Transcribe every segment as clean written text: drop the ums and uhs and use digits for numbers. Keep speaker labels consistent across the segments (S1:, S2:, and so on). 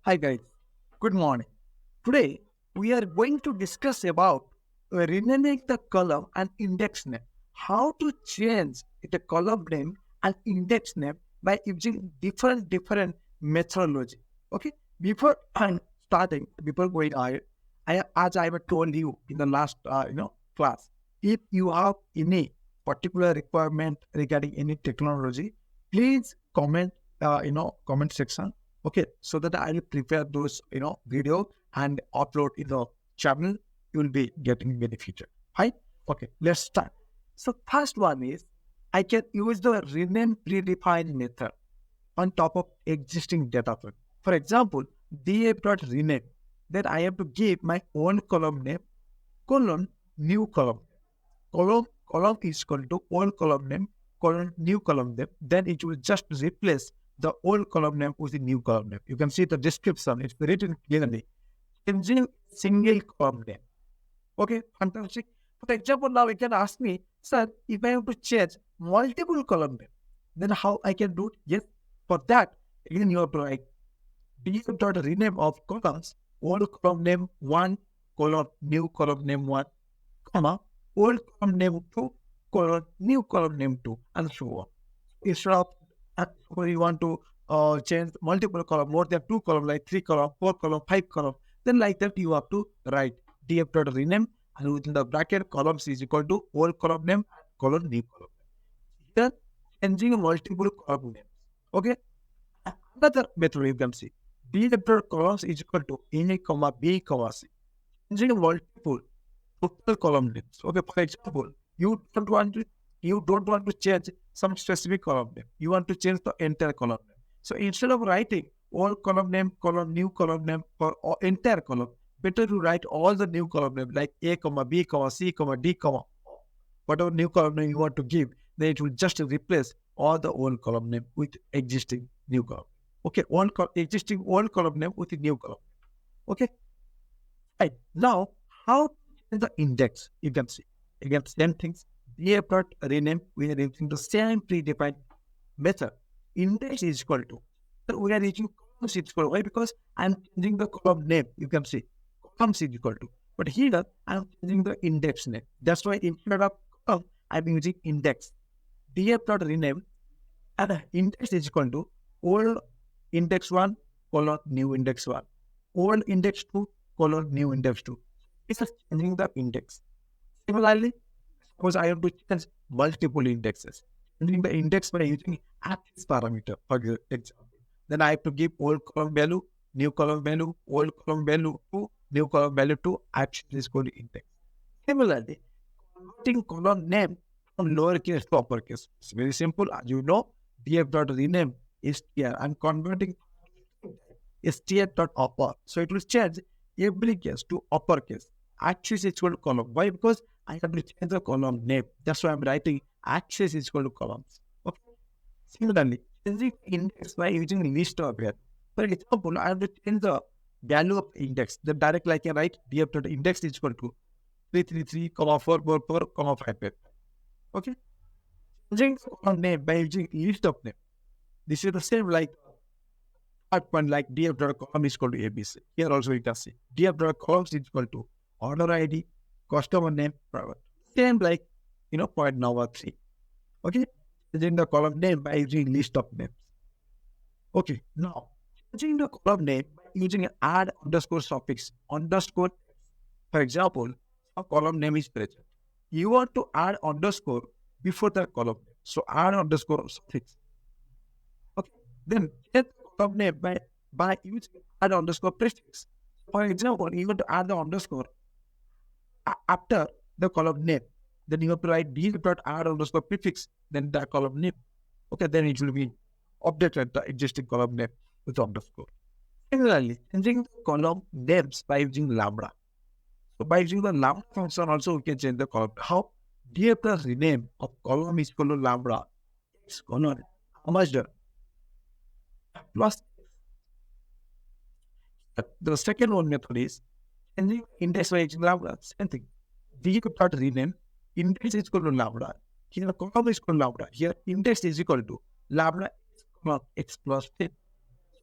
S1: Hi guys, good morning. Today we are going to discuss about renaming the column and index name. How to change the column name and index name by using different methodology. Okay, before I'm starting, before going ahead, as I have told you in the last class, if you have any particular requirement regarding any technology, please comment comment section. Okay, so that I will prepare those video and upload in the channel. You will be getting benefited. Right? Okay, let's start. So first one is I can use the rename predefined method on top of existing data frame. For example, df.rename. Then I have to give my own column name, column, new column. Column is equal to old column name, column, new column name. Then it will just replace the old column name with the new column name. You can see the description, it's written clearly. Changing single column name. Okay, fantastic. For example, now you can ask me, sir, if I have to change multiple column name, then how I can do it? Yes, for that, again you have to write df.rename of columns, old column name 1, column, new column name 1, comma, old column name 2, column, new column name 2, and so on. Instead of when you want to change multiple column, more than 2 column, like 3 column, 4 column, 5 column, then like that you have to write df.rename and within the bracket columns is equal to old column name, column, new column name. Here, changing multiple column names. Okay. Another method you can see df.columns is equal to a comma b comma c. Changing multiple total column names. Okay, for example, you don't want to change some specific column name. You want to change the entire column name. So instead of writing all column name, column, new column name for entire column, better to write all the new column name like a comma b comma c comma d comma whatever new column name you want to give. Then it will just replace all the old column name with existing new column. Okay, existing old column name with the new column. Okay, right now how the index, you can see. Again, same things. df.rename, we are using the same predefined method. Index is equal to. So we are using columns is equal to. Why? Because I'm changing the column name. You can see columns is equal to. But here I'm changing the index name. That's why instead of column, I'm using index. df.rename and index is equal to old index 1 colon new index 1. Old index 2 colon new index 2. It's just changing the index. Similarly, suppose I have to change multiple indexes. Changing the index by using axis parameter, for example. Then I have to give old column value, new column value, old column value 2, new column value 2, axis is equal to index. Similarly, converting column name from lowercase to uppercase. It's very simple. As you know, df.rename is here. I'm converting str.upper. So it will change every case to uppercase. Axis is equal to column. Why? Because I have to change the column name. That's why I'm writing axis is equal to columns. Okay. Similarly, changing index by using list of here. For example, I have to change the value of index. The directly I can write df.index is equal to 333, 444, 55. Okay. Changing the column name by using list of name. This is the same like one like df.column is equal to ABC. Here also you can see df.columns is equal to order ID, customer name, private. Same like point number 3. Okay, changing the column name by using list of names. Okay, now changing the column name by using add underscore suffix underscore. For example, a column name is present. You want to add underscore before the column name. So add underscore suffix. Okay, then change the column name by using add underscore prefix. For example, you want to add the underscore after the column name, then you have to write d.add underscore prefix, then the column name. Okay, then it will be updated the existing column name with underscore. Similarly, changing the column names by using lambda. So by using the lambda function also we can change the column. How? df plus rename of column is equal to lambda x colon merged plus the second one method is changing index by using lambda. Same thing. df.rename index is equal to lambda. Here column is equal to lambda. Here index is equal to lambda x plus 10.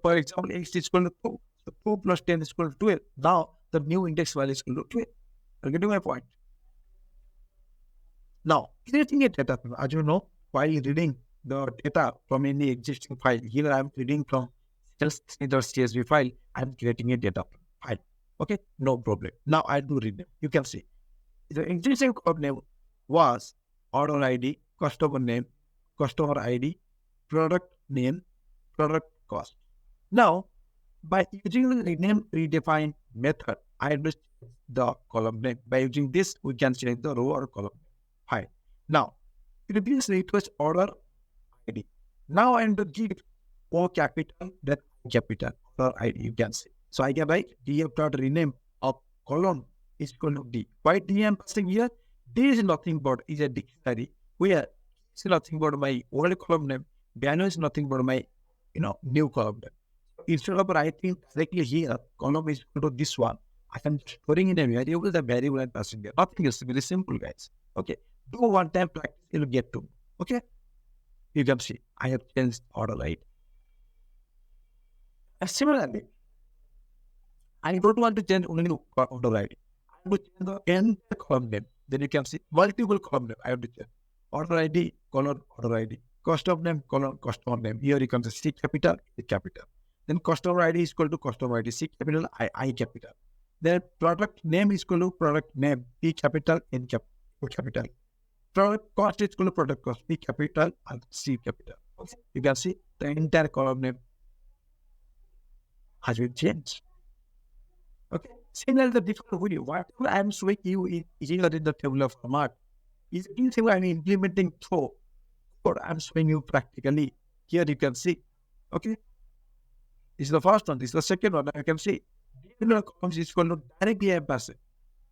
S1: For example, x is equal to 2. The 2 plus 10 is equal to 12. Now the new index value is equal to 12. Are you getting my point? Now, creating a data frame, as you know, while reading the data from any existing file, here I am reading from CSV file, I am creating a data file. Okay, no problem. Now I do read them. You can see the existing column name was order ID, customer name, customer ID, product name, product cost. Now, by using the rename redefine method, I will change the column name. By using this, we can change the row or column name. Fine. Now, previously it was order ID. Now I am to give O capital, then capital, order ID, you can see. So I can write df dot rename of column is equal to D. Why D I am passing here? D is nothing but is a dictionary where it's nothing but my old column name. Piano is nothing but my new column name. Instead of writing directly here, column is equal to this one. I am storing in a variable, the variable I'm passing here. Nothing else, very simple, guys. Okay. Do one time practice, you'll get to. Okay. You can see, I have changed order ID. Similarly, I don't want to change only order ID. I want to change the entire column name. Then you can see multiple column name. I have to change order ID, colon, order ID, customer name, colon, customer name. Here you can see C capital, C capital. Then customer ID is equal to customer ID, C capital, I capital. Then product name is equal to product name, P capital, N capital. Product cost is equal to product cost, P capital and C capital. Okay. You can see the entire column name has been changed. Okay. Similarly, the different video, whatever I am showing you here in the tabular format is I am implementing through code I am showing you practically. Here you can see. Okay. This is the first one. This is the second one. You can see columns is equal to directly I am passing.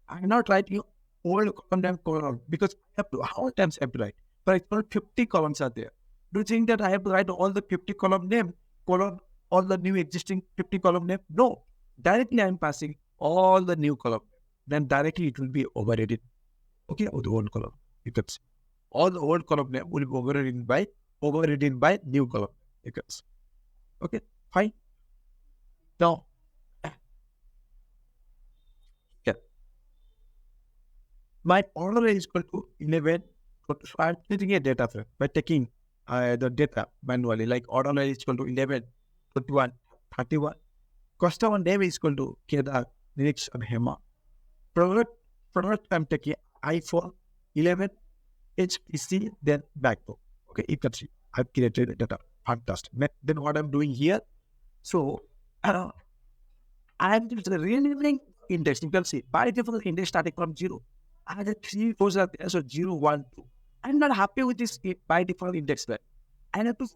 S1: I am not writing old column name column because I have to, how many times I have to write? For example, 50 columns are there. Do you think that I have to write all the 50 column name, column, all the new existing 50 column name? No. Directly I am passing all the new column. Then directly it will be overridden. Okay, or the old column. You can see. All the old column name will be overridden by new column. You can see. Okay, fine. Now, my order is equal to 11. So I am creating a data frame by taking the data manually, like order is equal to 11, 21, 31. Customer name is equal to Kedar, Nirix, and Hema. Product I'm taking iPhone 11, HPC, then MacBook. Okay, you can see I've created a data. Fantastic. Then what I'm doing here, so I'm just renaming index. You can see by default index starting from 0. I had 3 rows are there, so 0, 1, 2. I'm not happy with this by default index value. I have to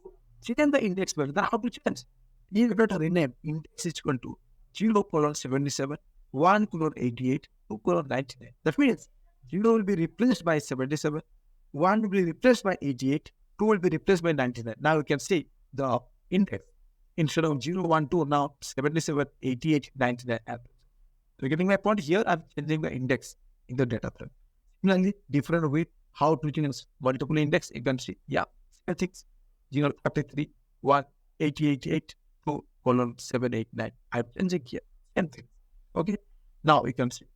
S1: change the index value. Then how to change? You have to rename index is equal to 0 colon 77, 1 colon 88, 2 colon 99. That means 0 will be replaced by 77, 1 will be replaced by 88, 2 will be replaced by 99. Now you can see the index. Instead of 0, 1, 2, now 77, 88, 99. You're getting my point here? I'm changing the index in the data frame. Similarly, different way how to change multiple index. You can see, yeah, I think 0, 33, 1, 88, 2, colon 7, 8, 9. I'm changing here. Same thing. Okay. Now you can see.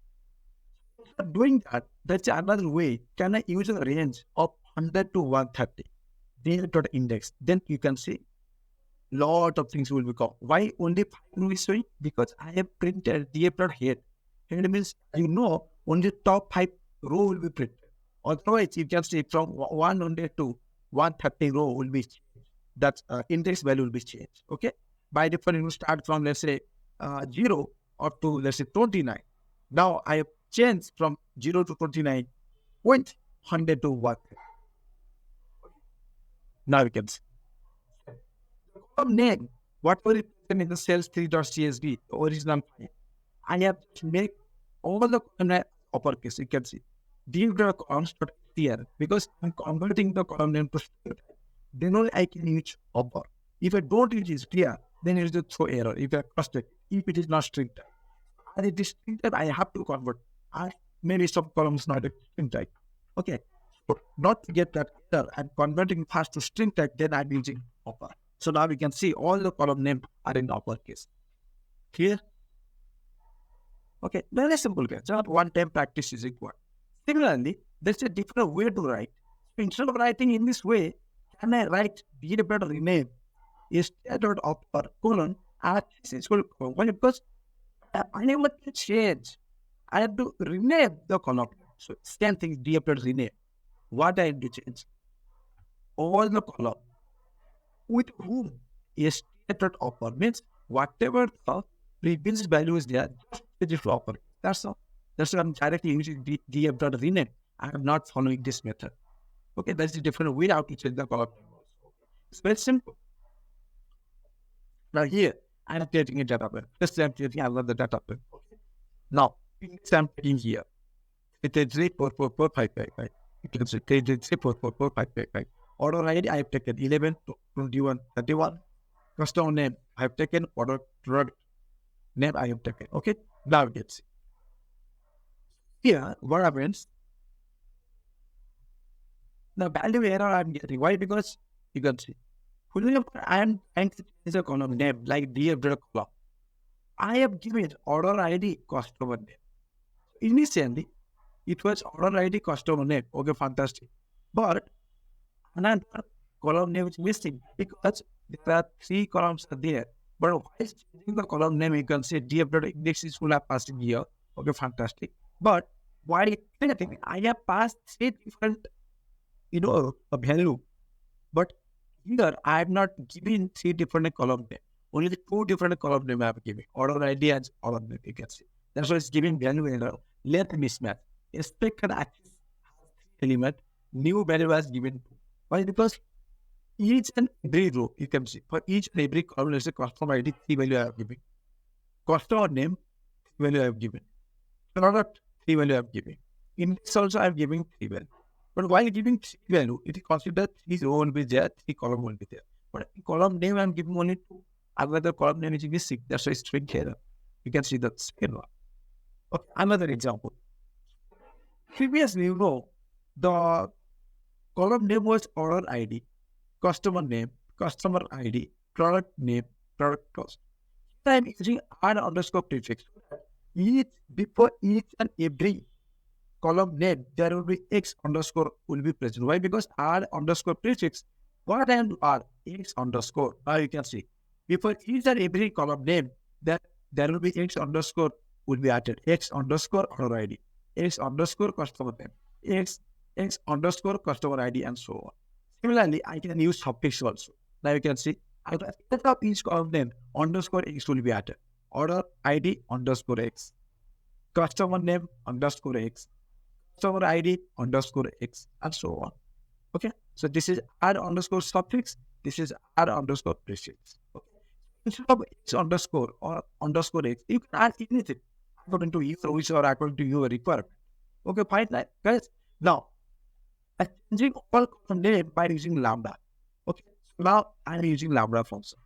S1: After doing that, that's another way. Can I use a range of 100 to 130? Data index. Then you can see lot of things will become. Why only 5 will be showing? Because I have printed df.head. Head means only top 5 row will be printed. Otherwise, you can see from 100 to 130 row will be changed. That index value will be changed. Okay. By default, you start from let's say 0 up to let's say 29. Now I have changed from 0 to 29, went 100 to 1. Now you can see. Column name, whatever is written in the cells 3.csv, the original file, I have to make all the column name uppercase. You can see. div.const.clear because I'm converting the column name to string. Then only I can use upper. If I don't use it clear, then it is a throw error. If I trust it, if it is not string type. And it is string type, I have to convert. Maybe some columns not a string type. Okay. So not to get that error and converting fast to string type, then I'm using upper. So now we can see all the column names are in uppercase. Clear? Okay, very simple guys. Just one time practice is required. Similarly, there's a different way to write. So instead of writing in this way, can I write dataset rename is dot upper colon access is equal to colon? Why? Because I'm unable to change. I have to rename the column. So same thing, dataset rename. What I have to change? All the column with whom is dot upper means whatever the previous value is there, just upper. That's all. That's why I'm directly using df rename. I am not following this method. Okay, that's a different way how to change the column. It's very simple. Now here, I'm creating a data frame. Just I'm creating another data frame. Okay. Now, I'm taking here. It is 34445. You can see 34445. Order ID I have taken 11, 21, 31. Customer name I have taken. Order product name I have taken. Okay. Now you can see. Here, what happens? The value error I'm getting. Why? Because you can see. I am trying to change a column name like df column. I have given order ID customer name. Initially, it was order ID customer name. Okay, fantastic. But another column name is missing because there are 3 columns are there. But while changing the column name, you can say df index is full of passing here. Okay, fantastic. But while anything, I have passed 3 different, a value. But here, I have not given 3 different column name. Only the 2 different column name I have given. Order ID and order name, you can see. That's why it's giving value error. Length mismatch. Expected access has 3 element. New value has given 2. Why? Because each and every row, you can see, for each and every column, let's say customer ID, 3 value I have given. Customer name, 3 value I have given. Product, 3 value I have given. Index also I have given 3 value. But while giving 3 value, it is considered 3 row will be there, 3 column will be there. But column name I am giving only 2. Another column name is missing. That's why it's string error. You can see the second one. Okay, another example. Previously, the column name was order ID, customer name, customer ID, product name, product cost. Here I am using r underscore prefix. Before each and every column name, there will be x underscore will be present. Why? Because r underscore prefix, what I am to r? X underscore. Now you can see. Before each and every column name, there will be x underscore will be added. X underscore order ID, x underscore customer name, x underscore customer ID, and so on. Similarly, I can use suffix also. Now you can see, at the end of each column name, underscore x will be added. Order ID underscore x, customer name underscore x, customer ID underscore x, and so on. Okay, so this is r underscore suffix. This is r underscore prefix. Okay. Instead of x underscore or underscore x, you can add anything according to your wish or according to your requirement. Okay, fine, guys. Now, I'm changing all column name by using lambda. Okay, so now I'm using lambda function.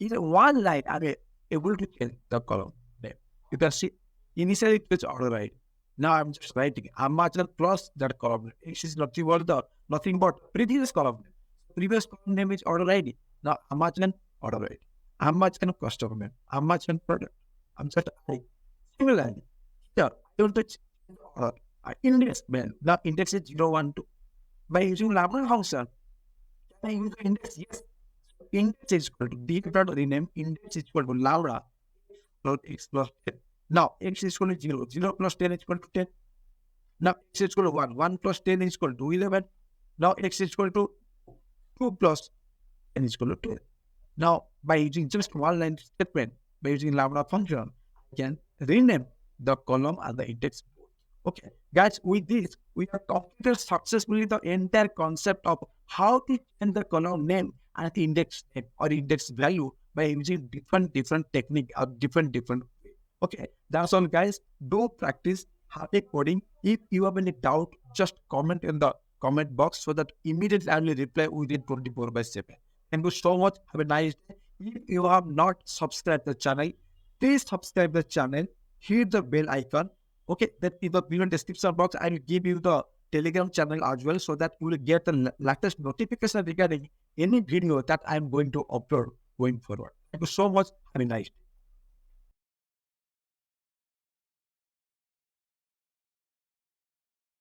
S1: In one line, I'm able to change the column name. You can see initially it was order ID. Now I'm just writing Amazon plus that column name. X is nothing but previous column name. Previous column name is order ID. Now Amazon order ID. Amazon customer name. Amazon product. I'm just adding. Similarly, here I want to change the order. Index value. Now index is 0, 1, 2. By using lambda function, can I use the index? Yes. So index is equal to df rename. Index is equal to lambda plus x plus 10. Now x is equal to 0. 0 plus 10 is equal to 10. Now x is equal to 1. 1 plus 10 is equal to 11. Now x is equal to 2 plus 10 is equal to 10. Now by using just one line statement, by using lambda function, I can rename the column and the index. Okay, guys, with this, we have completed successfully the entire concept of how to change the column name and the index name or index value by using different technique or different way. Okay, that's all, guys. Do practice, happy coding. If you have any doubt, just comment in the comment box so that immediately I will reply within 24/7. Thank you so much. Have a nice day. If you have not subscribed the channel, please subscribe the channel. Hit the bell icon. Okay, that in the video description box, I will give you the Telegram channel as well so that you will get the latest notification regarding any video that I am going to upload going forward. Thank you so much. Have a nice day.